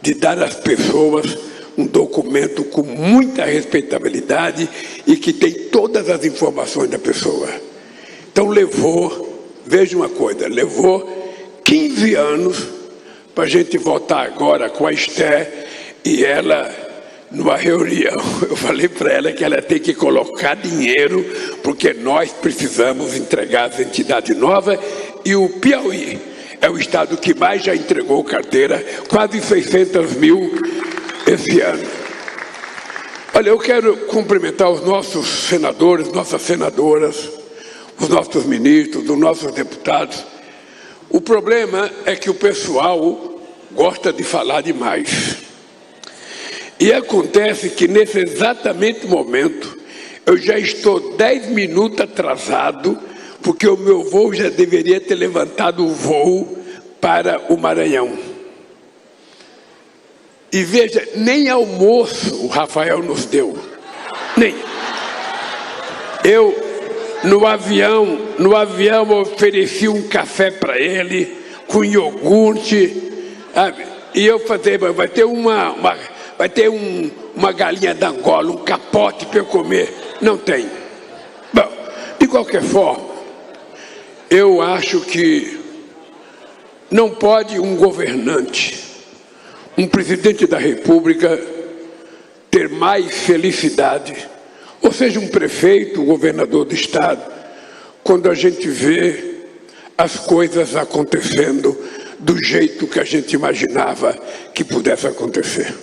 Speaker 8: de dar às pessoas um documento com muita respeitabilidade e que tem todas as informações da pessoa. Então veja uma coisa, levou 15 anos para a gente votar agora com a Esther, e ela, numa reunião, eu falei para ela que ela tem que colocar dinheiro, porque nós precisamos entregar as entidades novas, e o Piauí é o estado que mais já entregou carteira, quase 600 mil esse ano. Olha, eu quero cumprimentar os nossos senadores, nossas senadoras, os nossos ministros, os nossos deputados. O problema é que o pessoal gosta de falar demais. E acontece que nesse exatamente momento, eu já estou 10 minutos atrasado, porque o meu voo já deveria ter levantado o voo para o Maranhão. E veja, nem almoço o Rafael nos deu. Nem. Eu, no avião ofereci um café para ele, com iogurte, sabe? E eu falei, vai ter uma galinha da Angola, um capote para eu comer. Não tem. Bom, de qualquer forma, eu acho que não pode um governante, um presidente da República, ter mais felicidade, ou seja, um prefeito, um governador do estado, quando a gente vê as coisas acontecendo do jeito que a gente imaginava que pudesse acontecer.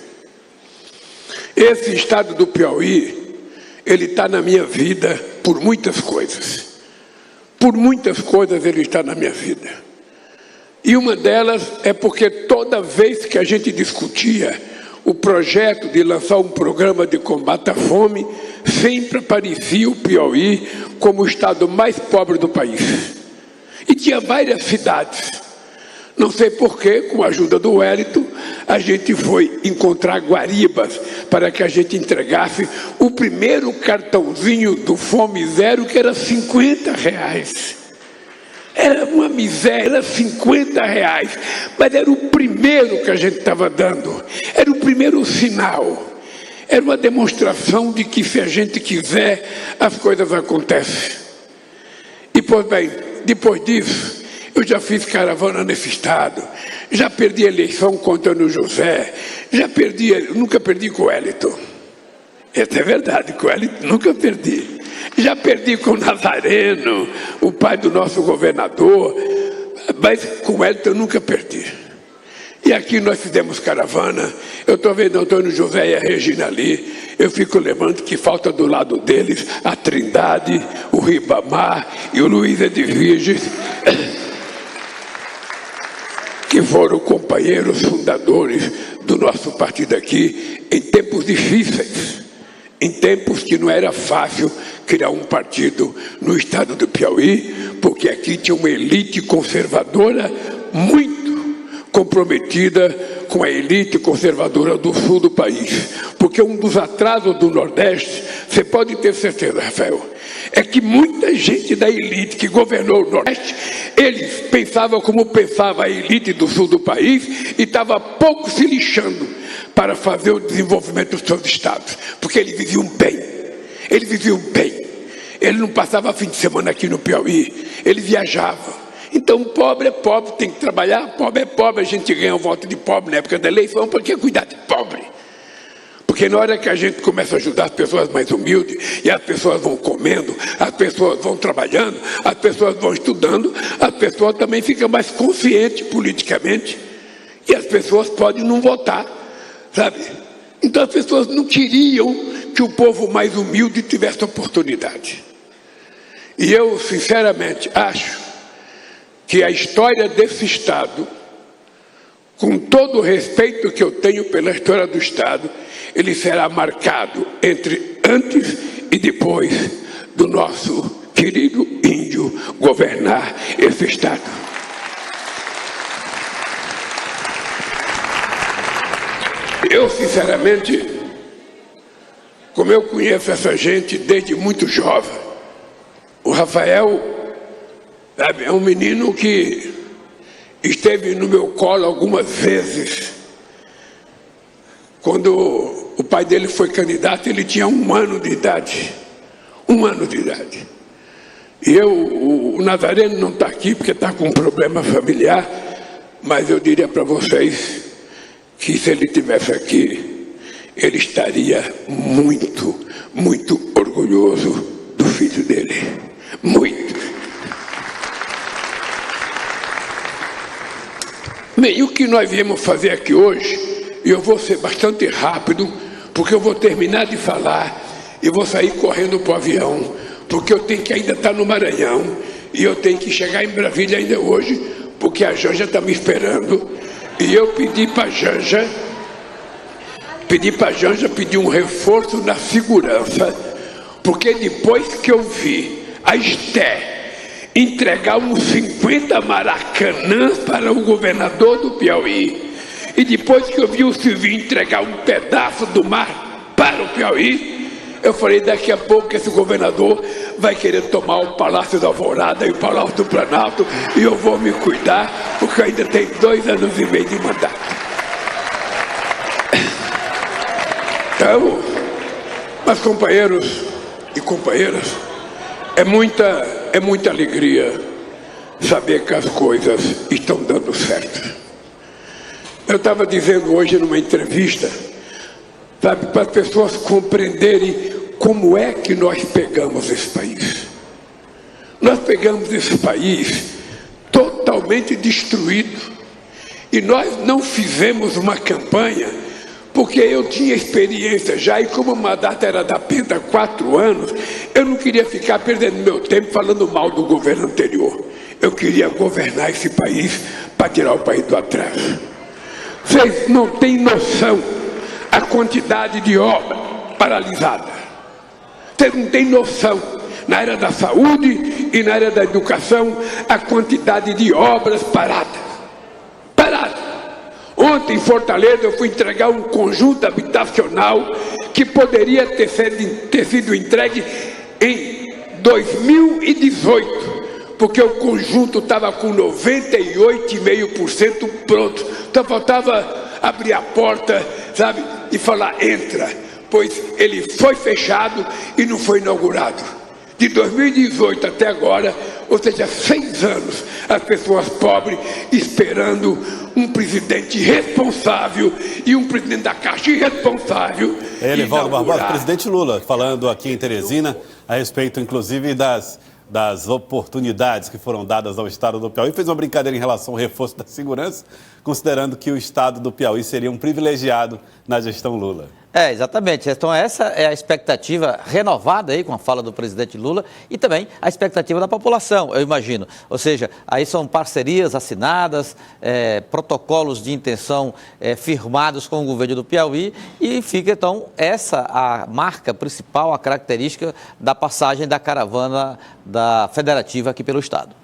Speaker 8: esse estado do Piauí, ele está na minha vida por muitas coisas. Por muitas coisas ele está na minha vida. E uma delas é porque toda vez que a gente discutia o projeto de lançar um programa de combate à fome, sempre aparecia o Piauí como o estado mais pobre do país. E tinha várias cidades. Não sei porquê, com a ajuda do Wellington, a gente foi encontrar guaribas para que a gente entregasse o primeiro cartãozinho do Fome Zero, que era R$50. Era uma miséria, era R$50, mas era o primeiro que a gente estava dando, era o primeiro sinal, era uma demonstração de que se a gente quiser, as coisas acontecem. E, pois bem, depois disso, eu já fiz caravana nesse estado, já perdi a eleição com Antônio José, nunca perdi com o Wellington. Essa é verdade, com o Wellington nunca perdi. Já perdi com o Nazareno, o pai do nosso governador, mas com o Wellington eu nunca perdi. E aqui nós fizemos caravana, eu estou vendo Antônio José e a Regina ali, eu fico lembrando que falta do lado deles a Trindade, o Ribamar e o Luiz Edviges, que foram companheiros fundadores do nosso partido aqui em tempos difíceis. Em tempos que não era fácil criar um partido no estado do Piauí, porque aqui tinha uma elite conservadora muito comprometida com a elite conservadora do sul do país. Porque um dos atrasos do Nordeste, você pode ter certeza, Rafael, é que muita gente da elite que governou o Nordeste, eles pensavam como pensava a elite do sul do país e estava pouco se lixando para fazer o desenvolvimento dos seus estados, porque eles viviam bem, ele não passava fim de semana aqui no Piauí, ele viajava. Então pobre é pobre, tem que trabalhar, pobre é pobre, a gente ganha o voto de pobre na época da eleição, porque cuidar de pobre. Porque na hora que a gente começa a ajudar as pessoas mais humildes, e as pessoas vão comendo, as pessoas vão trabalhando, as pessoas vão estudando, as pessoas também ficam mais conscientes politicamente, e as pessoas podem não votar, sabe? Então as pessoas não queriam que o povo mais humilde tivesse oportunidade. E eu, sinceramente, acho que a história desse Estado, com todo o respeito que eu tenho pela história do Estado, ele será marcado entre antes e depois do nosso querido índio governar esse Estado. Eu, sinceramente, como eu conheço essa gente desde muito jovem, o Rafael, sabe, é um menino que esteve no meu colo algumas vezes. Quando o pai dele foi candidato, ele tinha 1 ano de idade. 1 ano de idade. E o Nazareno não está aqui porque está com um problema familiar, mas eu diria para vocês que se ele estivesse aqui, ele estaria muito, muito orgulhoso do filho dele. Muito. Bem, o que nós viemos fazer aqui hoje, e eu vou ser bastante rápido, porque eu vou terminar de falar e vou sair correndo para o avião, porque eu tenho que ainda estar no Maranhão e eu tenho que chegar em Brasília ainda hoje, porque a Janja está me esperando. E eu pedi para a Janja pedir um reforço na segurança, porque depois que eu vi a Esté entregar uns 50 Maracanãs para o governador do Piauí, e depois que eu vi o Silvio entregar um pedaço do mar para o Piauí, eu falei, daqui a pouco esse governador vai querer tomar o Palácio da Alvorada e o Palácio do Planalto, e eu vou me cuidar, porque eu ainda tenho 2 anos e meio de mandato. Então, mas companheiros e companheiras, é muita alegria saber que as coisas estão dando certo. Eu estava dizendo hoje numa entrevista, sabe, para as pessoas compreenderem como é que nós pegamos esse país. Nós pegamos esse país totalmente destruído, e nós não fizemos uma campanha porque eu tinha experiência já, e como o mandato era da Penta 4 anos, eu não queria ficar perdendo meu tempo falando mal do governo anterior. Eu queria governar esse país para tirar o país do atraso. Vocês não têm noção a quantidade de obra paralisada. Vocês não têm noção, na área da saúde e na área da educação, a quantidade de obras paradas. Ontem, em Fortaleza, eu fui entregar um conjunto habitacional que poderia ter sido entregue em 2018, porque o conjunto estava com 98,5% pronto. Então faltava abrir a porta, sabe, e falar, entra, pois ele foi fechado e não foi inaugurado. De 2018 até agora, ou seja, 6 anos, as pessoas pobres esperando um presidente responsável e um presidente da Caixa irresponsável.
Speaker 1: Evaldo Barbosa, presidente Lula, falando aqui em Teresina, a respeito, inclusive, das oportunidades que foram dadas ao estado do Piauí. Fez uma brincadeira em relação ao reforço da segurança, considerando que o estado do Piauí seria um privilegiado na gestão Lula.
Speaker 4: Exatamente. Então essa é a expectativa renovada aí com a fala do presidente Lula e também a expectativa da população, eu imagino. Ou seja, aí são parcerias assinadas, protocolos de intenção firmados com o governo do Piauí e fica então essa a marca principal, a característica da passagem da caravana da federativa aqui pelo estado.